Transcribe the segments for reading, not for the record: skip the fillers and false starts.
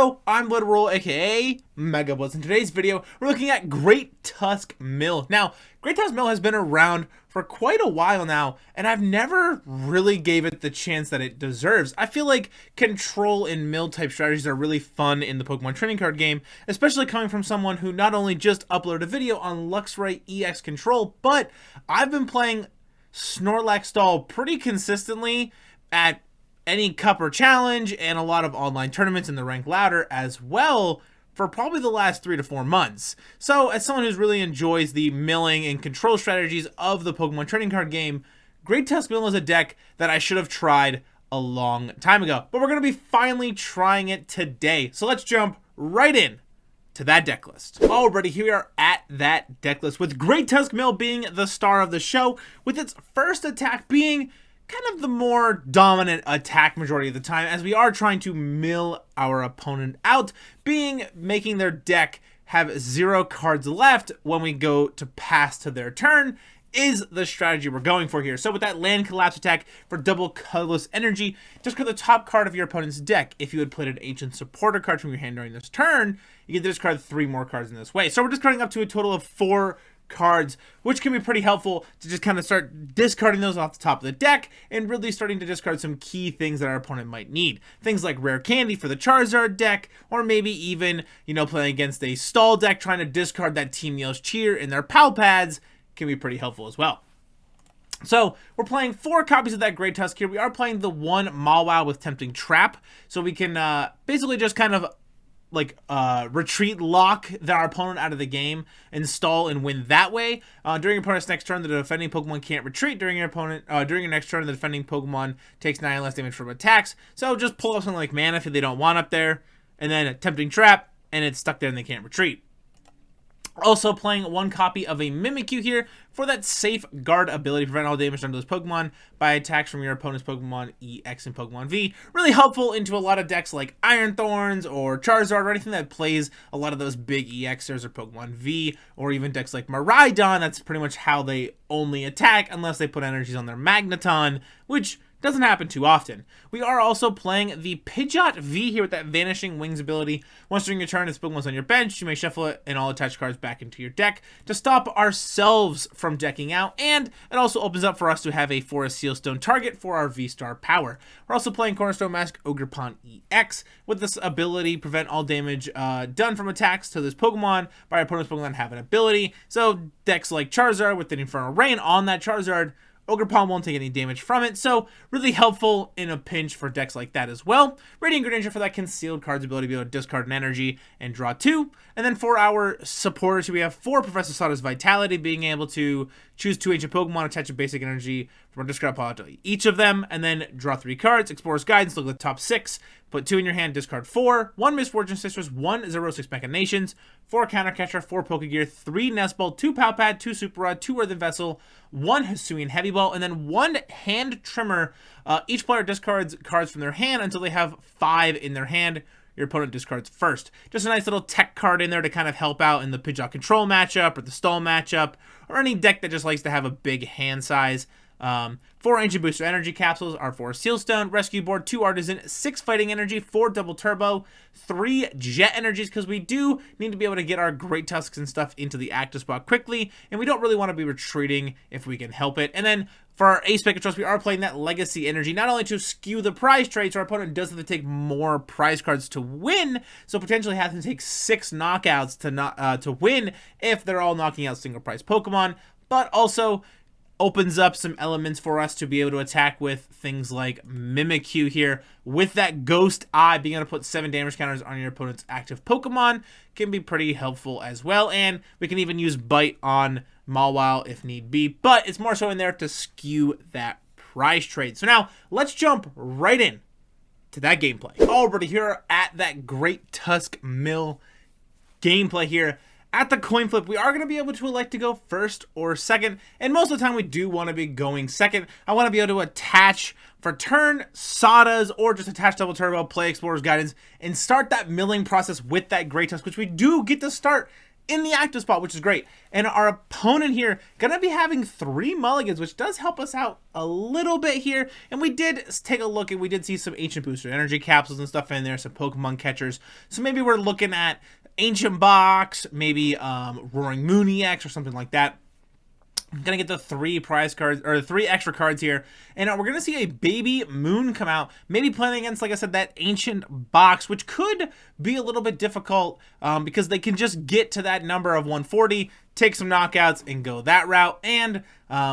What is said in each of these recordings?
Yo, I'm Literal, aka Mega Blitz. In today's video, we're looking at Great Tusk Mill. Now, Great Tusk Mill has been around for quite a while now, and I've never really gave it the chance that it deserves. I feel like control and mill type strategies are really fun in the Pokemon trading card game, especially coming from someone who not only just uploaded a video on Luxray EX control, but I've been playing Snorlax Stall pretty consistently at any cup or challenge and a lot of online tournaments in the ranked ladder as well for probably the last 3 to 4 months. So as someone who really enjoys the milling and control strategies of the Pokemon trading card game, Great Tusk Mill is a deck that I should have tried a long time ago, but we're going to be finally trying it today. So let's jump right in to that deck list. Alrighty, here we are at that deck list with Great Tusk Mill being the star of the show, with its first attack being kind of the more dominant attack majority of the time, as we are trying to mill our opponent out, making their deck have 0 cards left when we go to pass to their turn is the strategy we're going for here. So with that land collapse attack for double colorless energy, discard the top card of your opponent's deck. If you had played an ancient supporter card from your hand during this turn, you can discard 3 more cards in this way. So we're discarding up to a total of 4 cards, which can be pretty helpful to just kind of start discarding those off the top of the deck and really starting to discard some key things that our opponent might need. Things like rare candy for the Charizard deck, or maybe even, playing against a stall deck trying to discard that Team Yell's Cheer in their PAL pads can be pretty helpful as well. So we're playing 4 copies of that Great Tusk here. We are playing the one Mawile with Tempting Trap, so we can basically just kind of retreat lock our opponent out of the game, install and win that way. During your opponent's next turn, the defending Pokemon can't retreat. During your next turn, the defending Pokemon takes 9 less damage from attacks. So just pull up something like Mana if they don't want up there, and then a Tempting Trap, and it's stuck there and they can't retreat. Also playing 1 copy of a Mimikyu here for that Safeguard ability, prevent all damage done to those Pokemon by attacks from your opponent's Pokemon EX and Pokemon V. Really helpful into a lot of decks like Iron Thorns or Charizard or anything that plays a lot of those big EXers or Pokemon V, or even decks like Miraidon. That's pretty much how they only attack unless they put energies on their Magneton, which doesn't happen too often. We are also playing the Pidgeot V here with that Vanishing Wings ability. Once during your turn, if Pokemon's on your bench, you may shuffle it and all attached cards back into your deck to stop ourselves from decking out, and it also opens up for us to have a Forest Seal Stone target for our V-Star power. We're also playing Cornerstone Mask Ogerpon EX with this ability, prevent all damage done from attacks to this Pokemon by our opponent's Pokemon have an ability. So decks like Charizard with an Infernal Rain on that Charizard, Ogerpon won't take any damage from it, so really helpful in a pinch for decks like that as well. Radiant Greninja for that concealed cards ability to be able to discard an energy and draw 2. And then for our supporters, we have 4 Professor Sawdust Vitality, being able to choose 2 ancient Pokemon, attach a basic energy from a discard pile to each of them, and then draw 3 cards. Explorer's Guidance, look at the top 6, put 2 in your hand, discard 4, 1 Misfortune Sisters, 1 Xerosic Machinations, 4 Countercatcher, 4 Pokégear, 3 Nest Ball, 2 Pal Pad, 2 Super Rod, 2 Earthen Vessel, 1 Hisuian Heavy Ball, and then 1 Hand Trimmer. Each player discards cards from their hand until they have 5 in their hand. Your opponent discards first. Just a nice little tech card in there to kind of help out in the Pidgeot control matchup or the stall matchup, or any deck that just likes to have a big hand size. 4 Ancient Booster Energy Capsules are 4 Sealstone, Rescue Board, 2 Artisan, 6 Fighting Energy, 4 Double Turbo, 3 Jet Energies, because we do need to be able to get our Great Tusks and stuff into the active spot quickly, and we don't really want to be retreating if we can help it. And then for our Ace Pick Trust, we are playing that Legacy Energy, not only to skew the prize trade, so our opponent does have to take more prize cards to win, so potentially have to take 6 knockouts to win if they're all knocking out single prize Pokemon, but also opens up some elements for us to be able to attack with things like Mimikyu here. With that Ghost Eye, being able to put 7 damage counters on your opponent's active Pokemon can be pretty helpful as well, and we can even use Bite on Mawile if need be, but it's more so in there to skew that prize trade. So now, let's jump right in to that gameplay. Alrighty, here at that Great Tusk Mill gameplay here. At the coin flip, we are going to be able to elect to go first or second, and most of the time we do want to be going second. I want to be able to attach for turn Sadas, or just attach Double Turbo, play Explorer's Guidance, and start that milling process with that Great Tusk, which we do get to start in the active spot, which is great. And our opponent here gonna be having 3 mulligans, which does help us out a little bit here. And we did take a look, and we did see some ancient booster energy capsules and stuff in there, some Pokemon catchers. So maybe we're looking at Ancient Box, maybe Roaring Moon EX or something like that. I'm gonna get the 3 prize cards, or 3 extra cards here, and we're gonna see a Baby Moon come out, maybe playing against, like I said, that Ancient Box, which could be a little bit difficult because they can just get to that number of 140, take some knockouts, and go that route, and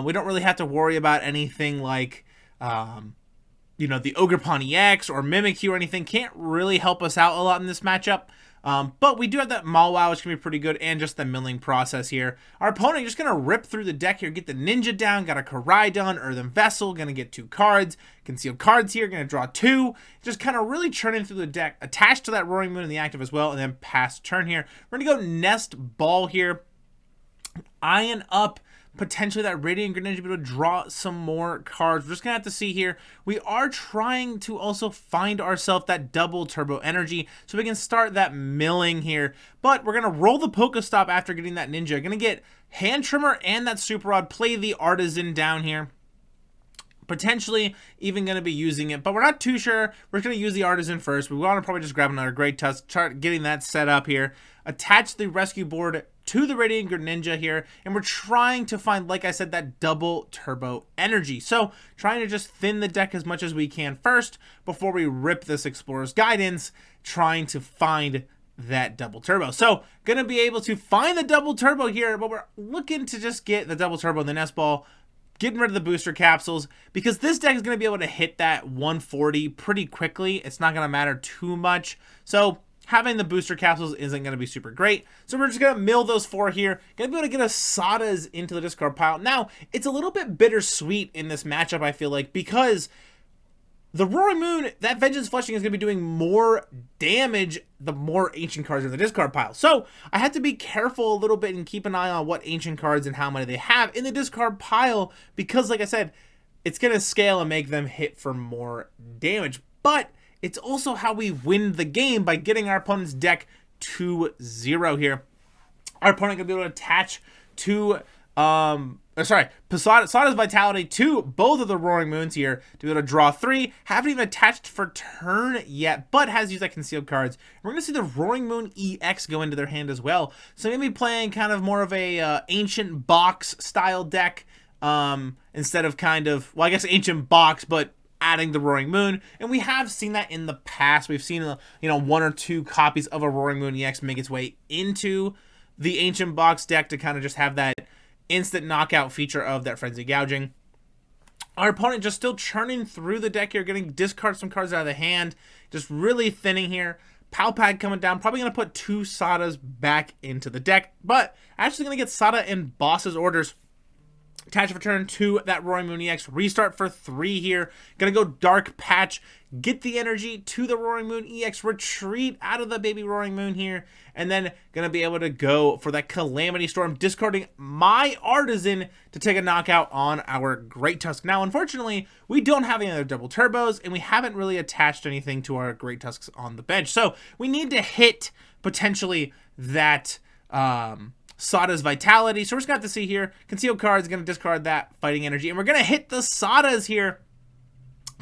we don't really have to worry about anything like you know, the Ogerpon EX or Mimikyu or anything. Can't really help us out a lot in this matchup. But we do have that Mawile, which can be pretty good, and just the milling process here. Our opponent just going to rip through the deck here, get the Ninja down, got a Koraidon, Earthen Vessel, going to get 2 cards, concealed cards here, going to draw 2, just kind of really churning through the deck, attached to that Roaring Moon in the active as well, and then pass turn here. We're going to go Nest Ball here, eyeing up potentially that Radiant Greninja to be able to draw some more cards. We're just gonna have to see here. We are trying to also find ourselves that double turbo energy so we can start that milling here. But we're gonna roll the Pokestop after getting that Ninja. Gonna get Hand Trimmer and that Super Rod, play the Artisan down here. Potentially even going to be using it, but we're not too sure. We're going to use the Artisan first. We want to probably just grab another Great Tusk, start getting that set up here. Attach the Rescue Board to the Radiant Greninja here, and we're trying to find, like I said, that double turbo energy. So trying to just thin the deck as much as we can first before we rip this Explorer's Guidance, trying to find that double turbo. So going to be able to find the double turbo here, but we're looking to just get the double turbo in the Nest Ball, getting rid of the booster capsules, because this deck is going to be able to hit that 140 pretty quickly. It's not going to matter too much. So having the booster capsules isn't going to be super great. So we're just going to mill those 4 here. Going to be able to get a Sadas into the discard pile. Now, it's a little bit bittersweet in this matchup, I feel like, because the Roaring Moon, that Vengeance Flushing is going to be doing more damage the more ancient cards are in the discard pile. So I have to be careful a little bit and keep an eye on what ancient cards and how many they have in the discard pile, because like I said, it's going to scale and make them hit for more damage. But it's also how we win the game, by getting our opponent's deck to 0 here. Our opponent can be able to attach to Sada's Vitality to both of the Roaring Moons here to be able to draw 3. Haven't even attached for turn yet, but has used that concealed cards. We're going to see the Roaring Moon EX go into their hand as well. So maybe playing kind of more of a Ancient Box style deck instead of kind of, well, I guess Ancient Box, but adding the Roaring Moon. And we have seen that in the past. We've seen, you know, 1 or 2 copies of a Roaring Moon EX make its way into the Ancient Box deck to kind of just have that instant knockout feature of that Frenzy Gouging. Our opponent just still churning through the deck here, getting discard some cards out of the hand, just really thinning here. Pal Pad coming down, probably going to put 2 Sadas back into the deck, but actually going to get Sada in Boss's Orders. Attach for turn 2, that Roaring Moon EX, restart for 3 here. Gonna go Dark Patch, get the energy to the Roaring Moon EX, retreat out of the baby Roaring Moon here, and then gonna be able to go for that Calamity Storm, discarding my Artisan to take a knockout on our Great Tusk. Now, unfortunately, we don't have any other double turbos, and we haven't really attached anything to our Great Tusks on the bench. So we need to hit potentially that Sada's Vitality. So we're just going to have to see here. Concealed cards, going to discard that Fighting Energy. And we're going to hit the Sadas here.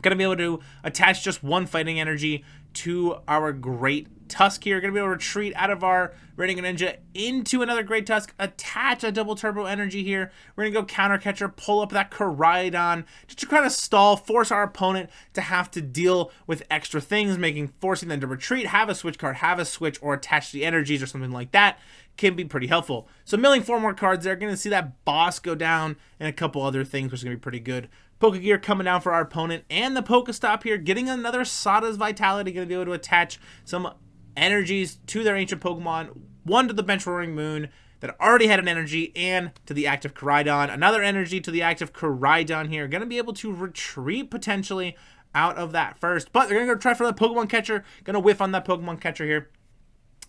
Going to be able to attach just 1 Fighting Energy to our Great Tusk here. Going to be able to retreat out of our Radiant Greninja into another Great Tusk. Attach a double turbo energy here. We're going to go Counter Catcher, pull up that Koraidon, just to kind of stall, force our opponent to have to deal with extra things, forcing them to retreat, have a switch card, have a switch, or attach the energies or something like that. Can be pretty helpful. So milling 4 more cards there. Going to see that Boss go down and a couple other things, which is going to be pretty good. Pokégear coming down for our opponent, and the Pokestop here, getting another Sada's Vitality. Going to be able to attach some energies to their ancient Pokemon. 1 to the bench Roaring Moon that already had an energy, and to the active Koraidon. Another energy to the active Koraidon here. Going to be able to retreat potentially out of that first. But they're going to go try for the Pokemon Catcher. Going to whiff on that Pokemon Catcher here.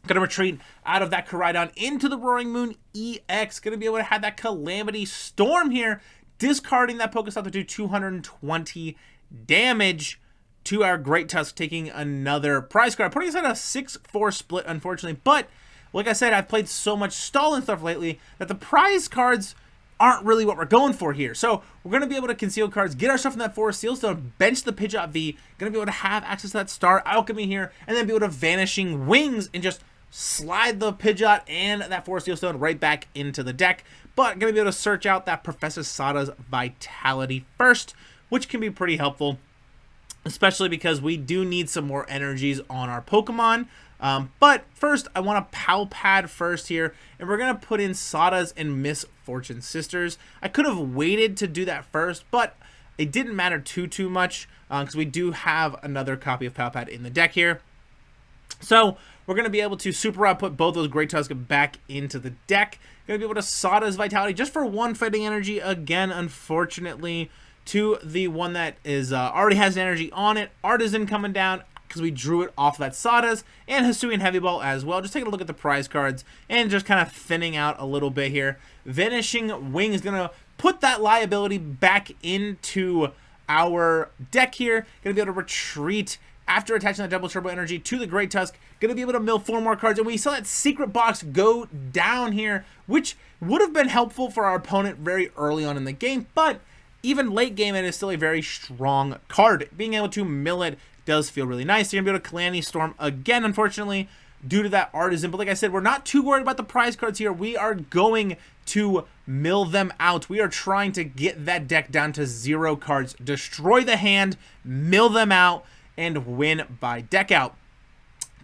Gonna retreat out of that Koraidon into the Roaring Moon EX. Gonna be able to have that Calamity Storm here, discarding that Pokestop to do 220 damage to our Great Tusk, taking another prize card. Putting us at a 6-4 split, unfortunately, but like I said, I've played so much stall and stuff lately that the prize cards aren't really what we're going for here. So we're going to be able to conceal cards, get our stuff in that Forest Seal Stone, bench the Pidgeot V, going to be able to have access to that Star Alchemy here, and then be able to Vanishing Wings and just slide the Pidgeot and that Forest Seal Stone right back into the deck. But going to be able to search out that Professor Sada's Vitality first, which can be pretty helpful, especially because we do need some more energies on our Pokemon. But first, I want a PAL pad first here, and we're going to put in Sada's and Miss Fortune Sisters. I could have waited to do that first, but it didn't matter too much because we do have another copy of PAL pad in the deck here. So we're going to be able to super output both those Great Tusk back into the deck. Going to be able to Sada's Vitality just for one fighting energy again, unfortunately, to the one that is already has energy on it. Artisan coming down because we drew it off that Sada's, and Hisuian Heavy Ball as well. Just taking a look at the prize cards and just kind of thinning out a little bit here. Vanishing Wing is going to put that liability back into our deck here. Going to be able to retreat after attaching that double turbo energy to the Great Tusk. Going to be able to mill 4 more cards, and we saw that secret box go down here, which would have been helpful for our opponent very early on in the game, but even late game, it is still a very strong card. Being able to mill it does feel really nice. You're going to be able to Calamity Storm again, unfortunately, due to that Artisan. But like I said, we're not too worried about the prize cards here. We are going to mill them out. We are trying to get that deck down to 0 cards, destroy the hand, mill them out, and win by deck out.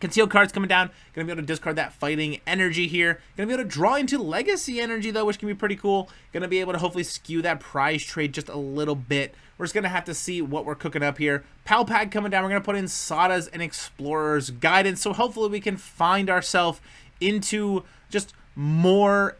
Concealed cards coming down. Going to be able to discard that fighting energy here. Going to be able to draw into legacy energy, though, which can be pretty cool. Going to be able to hopefully skew that prize trade just a little bit. We're just going to have to see what we're cooking up here. PAL pad coming down. We're going to put in Sada's and Explorer's Guidance. So hopefully we can find ourselves into just more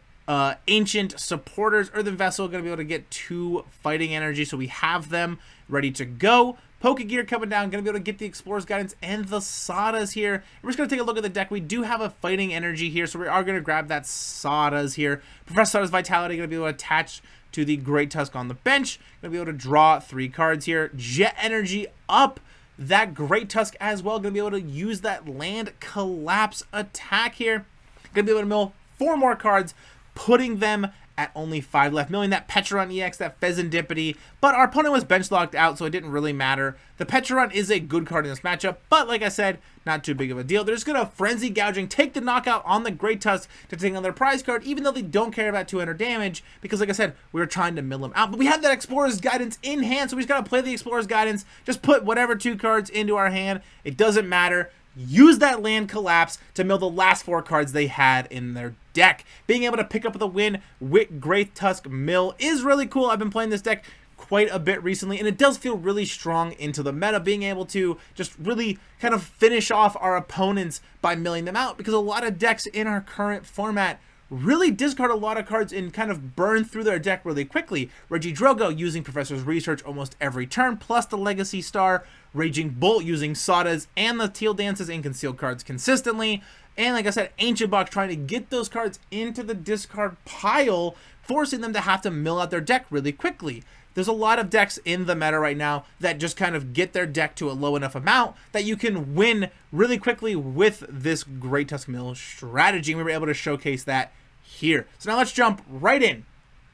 ancient supporters. Earthen Vessel, going to be able to get 2 fighting energy. So we have them ready to go. Pokégear coming down, going to be able to get the Explorer's Guidance and the Sada's here. We're just going to take a look at the deck. We do have a fighting energy here, so we are going to grab that Sada's here. Professor Sada's Vitality, going to be able to attach to the Great Tusk on the bench. Going to be able to draw 3 cards here. Jet Energy up that Great Tusk as well. Going to be able to use that Land Collapse attack here. Going to be able to mill 4 more cards, putting them at only 5 left, milling that Petron EX, that Pheasantipity, but our opponent was bench locked out, so it didn't really matter. The Petron is a good card in this matchup, but like I said, not too big of a deal. They're just going to Frenzy Gouging, take the knockout on the Great Tusk to take another prize card, even though they don't care about 200 damage, because like I said, we were trying to mill them out. But we have that Explorer's Guidance in hand, so we just got to play the Explorer's Guidance, just put whatever 2 cards into our hand. It doesn't matter. Use that Land Collapse to mill the last 4 cards they had in their deck. Being able to pick up the win with Great Tusk Mill is really cool. I've been playing this deck quite a bit recently, and it does feel really strong into the meta, being able to just really kind of finish off our opponents by milling them out, because a lot of decks in our current format really discard a lot of cards and kind of burn through their deck really quickly. Regidrogo using Professor's Research almost every turn, plus the Legacy Star. Raging Bolt using Sada's and the Teal Dances and Concealed cards consistently. And like I said, Ancient Box trying to get those cards into the discard pile, forcing them to have to mill out their deck really quickly. There's a lot of decks in the meta right now that just kind of get their deck to a low enough amount that you can win really quickly with this Great Tusk Mill strategy. And we were able to showcase that here. So now let's jump right in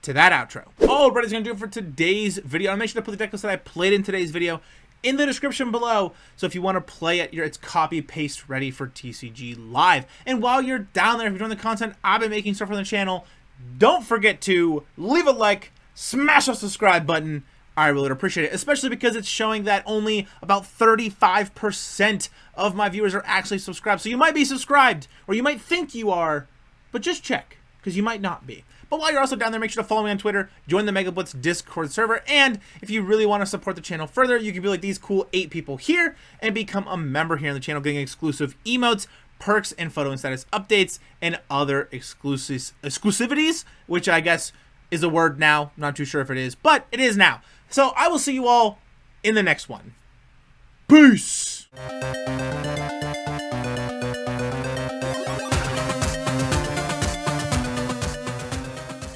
to that outro. All right, that's going to do it for today's video. I'll make sure to put the deck list that I played in today's video in the description below, so if you want to play it, it's copy paste ready for TCG Live. And while you're down there, if you're enjoying the content I've been making stuff for the channel, don't forget to leave a like, smash the subscribe button. I really would appreciate it, especially because it's showing that only about 35% of my viewers are actually subscribed. So you might be subscribed, or you might think you are, but just check, because you might not be. But while you're also down there, make sure to follow me on Twitter, join the Mega Blitz Discord server, and if you really want to support the channel further, you can be like these cool 8 people here and become a member here on the channel, getting exclusive emotes, perks, and photo and status updates, and other exclusivities, which I guess is a word now. Not too sure if it is, but it is now. So I will see you all in the next one. Peace!